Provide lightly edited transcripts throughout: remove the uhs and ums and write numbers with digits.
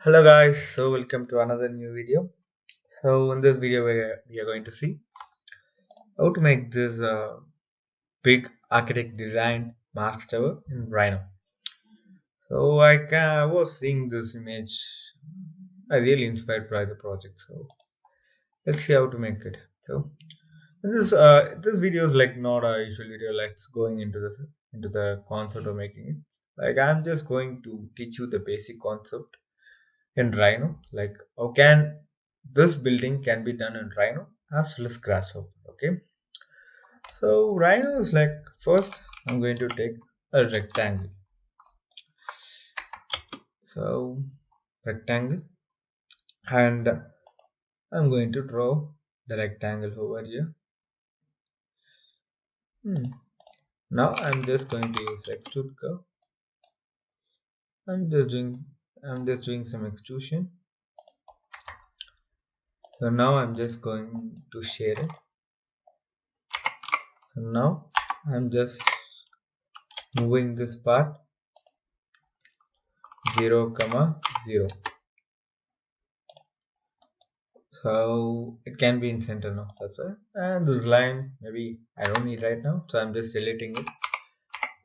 Hello guys, so welcome to another new video. So in this video we are going to see how to make this big architect designed Marsk Tower in Rhino. So I was seeing this image, I really inspired by the project. So let's see how to make it. So this video is like not a usual video like going into the concept of making it. Like I'm just going to teach you the basic concept in Rhino. Like how can this building can be done in Rhino as well as Grasshopper. Okay. So Rhino is like first I'm going to take a rectangle. So rectangle and I'm going to draw the rectangle over here. Now I'm just going to use extrude curve. I'm just doing I'm just doing some extrusion. So now I'm just going to shade it. So now I'm just moving this part 0 comma 0, so it can be in center now, that's why. And this line maybe I don't need right now, so I'm just deleting it.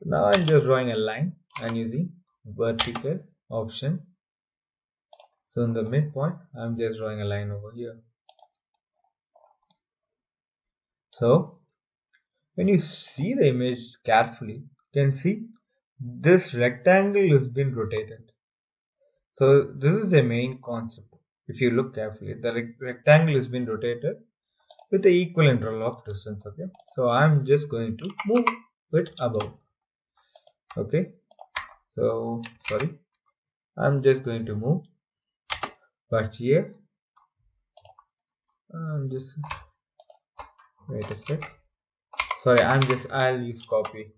Now I'm just drawing a line and using vertical option. So in the midpoint I'm just drawing a line over here. So when you see the image carefully, you can see this rectangle has been rotated. So this is the main concept. If you look carefully, the rectangle has been rotated with the equal interval of distance. Okay, so I'm just going to move it above. Okay, so sorry, I'm just going to move, but here I'm just wait a sec. Sorry, I'll use copy.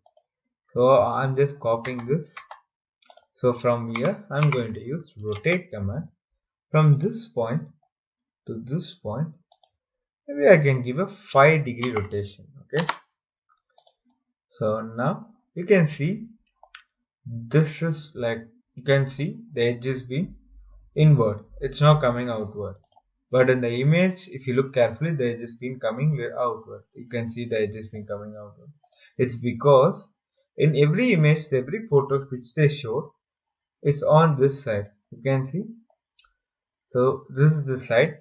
So I'm just copying this. So from here I'm going to use rotate command from this point to this point. Maybe I can give a 5-degree rotation. Okay, so now you can see this is like, you can see the edge is being inward, it's not coming outward. But in the image, if you look carefully, the edge has been coming outward. You can see the edge has been coming outward. It's because in every image, every photo which they show, it's on this side. You can see. So this is the side.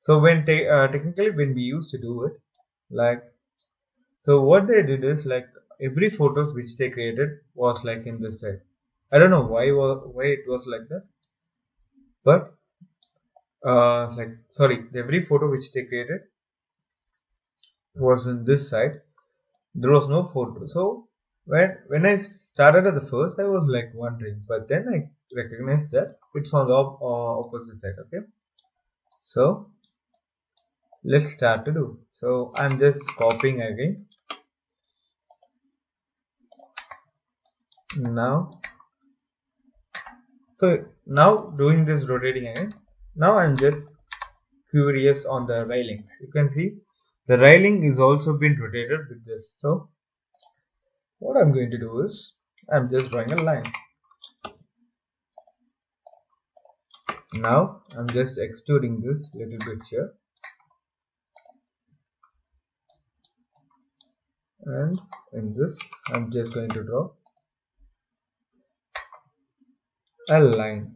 So when technically when we used to do it, like, so what they did is like every photos which they created was like in this side. I don't know why it was like that, but like sorry, every photo which they created was in this side. There was no photo. So when I started at the first, I was like wondering, but then I recognized that it's on the opposite side. Okay, so let's start to do. So I'm just copying again. Now, so now doing this rotating again. Now I'm just curious on the railings. You can see the railing is also been rotated with this. So what I'm going to do is I'm just drawing a line. Now I'm just extruding this little bit here, and in this I'm just going to draw a line.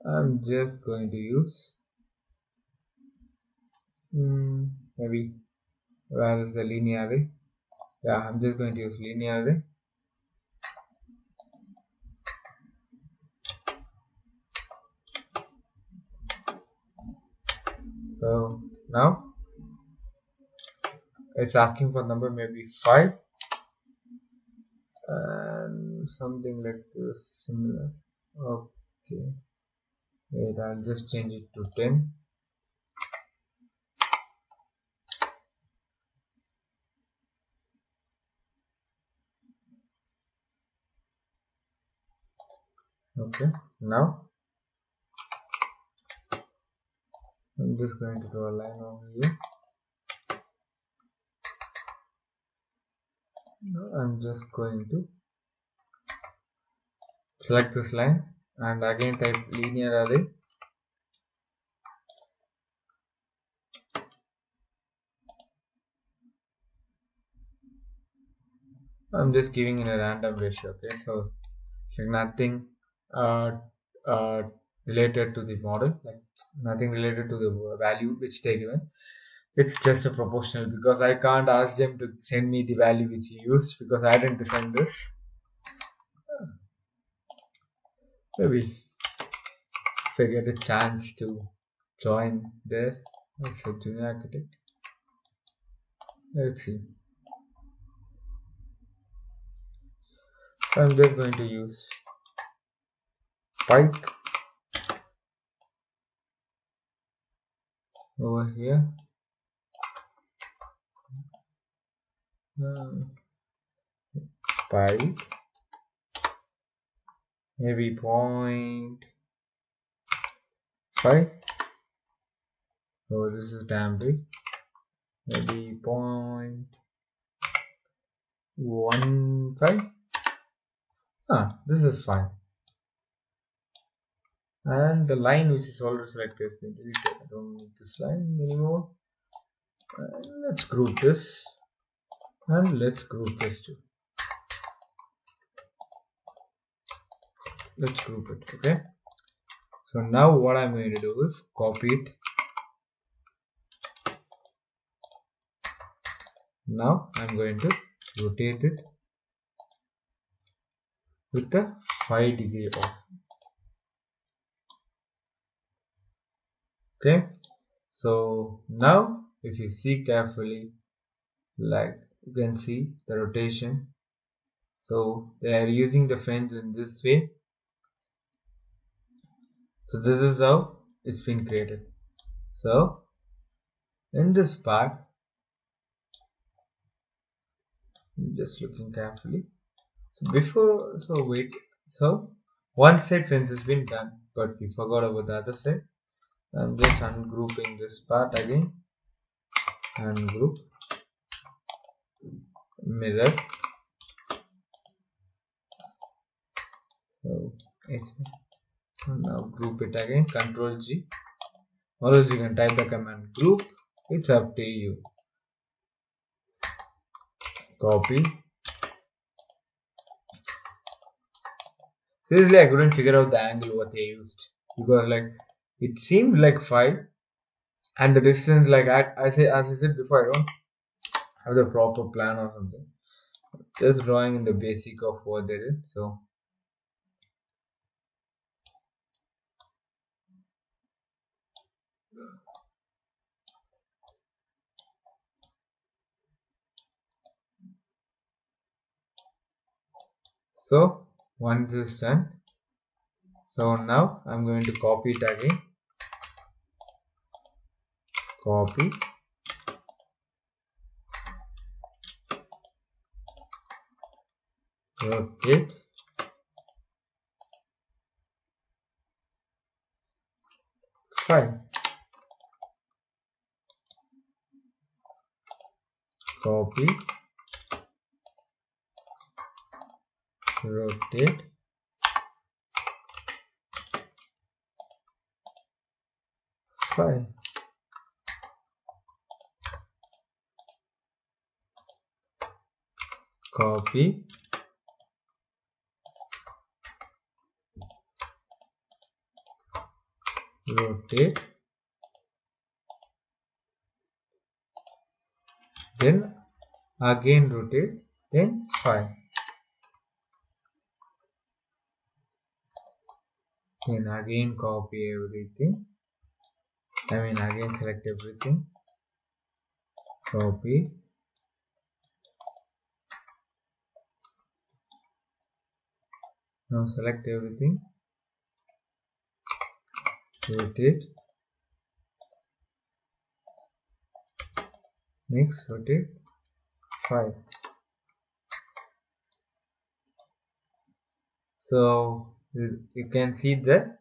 I'm just going to use maybe, where is the linear way? Yeah, I'm just going to use linear way. So now it's asking for number maybe 5 and something like this similar. Okay, wait, I'll just change it to 10. Okay, now I'm just going to draw a line over here. Now I'm just going to select this line and again type linear array. I'm just giving in a random ratio. Okay, so like nothing uh, uh, related to the model, like nothing related to the value which they given. It's just a proportional, because I can't ask them to send me the value which you used because I didn't design this. Maybe if I get a chance to join there as a junior architect. Let's see. So I'm just going to use pipe over here. Pipe maybe 0.5. Oh, this is damn big. Maybe 0.15. This is fine. And the line which is already selected has been deleted. I don't need this line anymore. Let's group this, and let's group this too. Let's group it. Okay. So now what I'm going to do is copy it. Now I'm going to rotate it with the 5-degree off. Okay. So now if you see carefully, like you can see the rotation. So they are using the fence in this way. So this is how it's been created. So in this part, I'm just looking carefully. So one side fence has been done, but we forgot about the other side. I'm just ungrouping this part again. Ungroup, mirror. So now group it again. Control G. Or else you can type the command group. It's up to you. Copy. Seriously, I couldn't figure out the angle what they used, because like it seemed like 5, and the distance, like as I said before, I don't have the proper plan or something. Just drawing in the basic of what they did. So once it's done, so now I'm going to copy it again. Copy. Rotate. Fine. Copy. Rotate. Fine. Copy. Rotate. Then again rotate. Then fine. Then again copy everything. Again select everything. Copy. Now select everything. Rotate. Next rotate. 5. So you can see the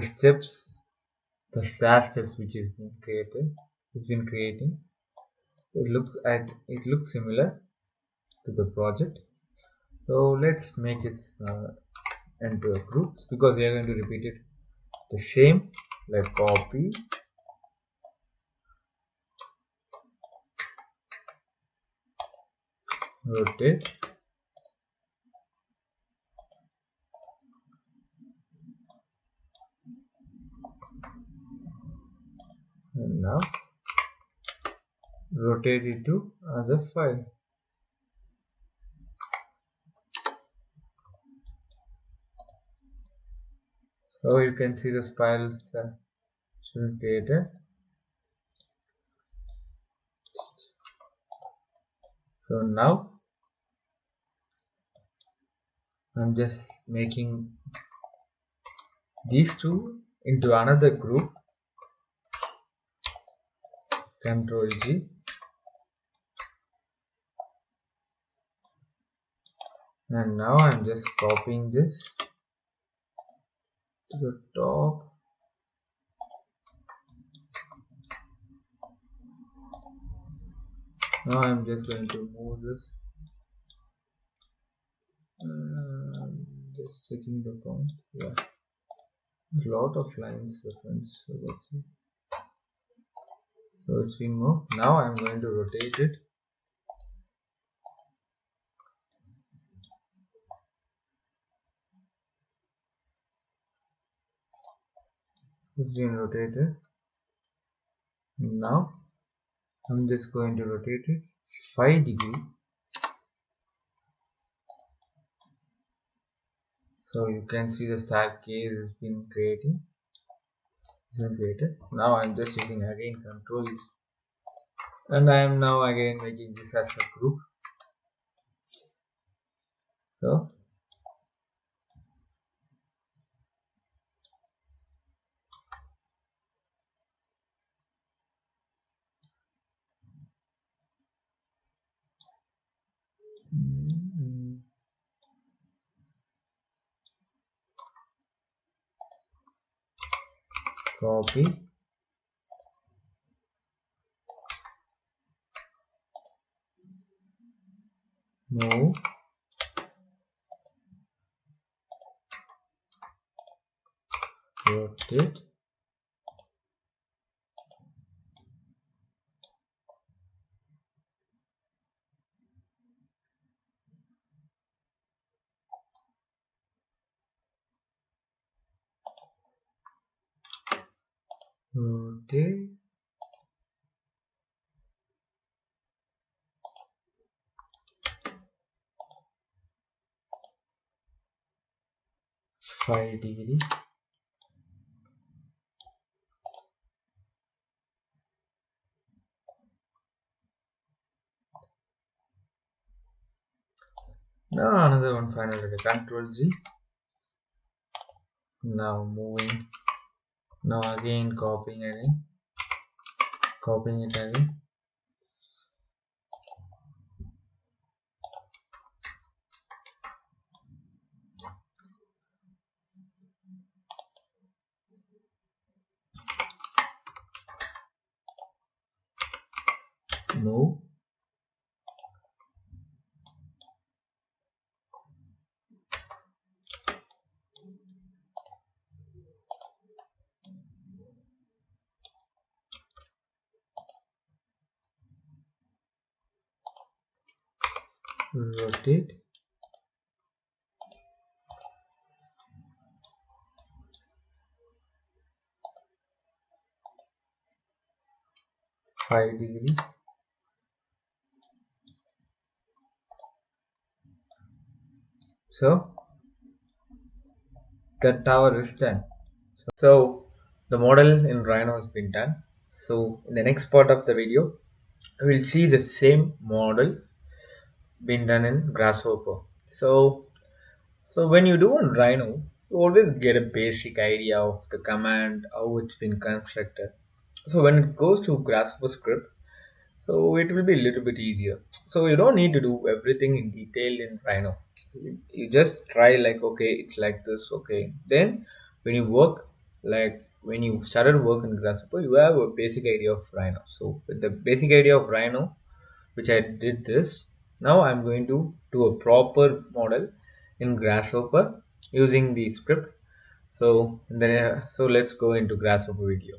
steps, the SAS steps which is been created. It's been creating. It looks similar to the project. So let's make it into a group because we are going to repeat it the same, like copy, rotate, and now rotate it to other file. So you can see the files should be created. So now I'm just making these two into another group. Control G, and now I'm just copying this to the top. Now I'm just going to move this. Just checking the point. Yeah, a lot of lines reference. So let's see. So it's remove. Now I'm going to rotate it. It's been rotated. Now I'm just going to rotate it 5 degrees. So you can see the staircase has been created. Now I'm just using again control, and I am now again making this as a group. So copy, move, rotate, rotate, 5 degrees. Now another one finally, control G. Now moving. Now again copying it again. Move, rotate, 5 degrees. So the tower is done. So the model in Rhino has been done. So in the next part of the video, we will see the same model being done in Grasshopper. So when you do on Rhino, you always get a basic idea of the command, how it's been constructed. So when it goes to Grasshopper script, so it will be a little bit easier. So you don't need to do everything in detail in Rhino. You just try like, okay, it's like this, okay. Then when you work, like when you started work in Grasshopper, you have a basic idea of Rhino. So with the basic idea of Rhino, which I did this, now I'm going to do a proper model in Grasshopper. using the script. So then, so let's go into grasshopper video.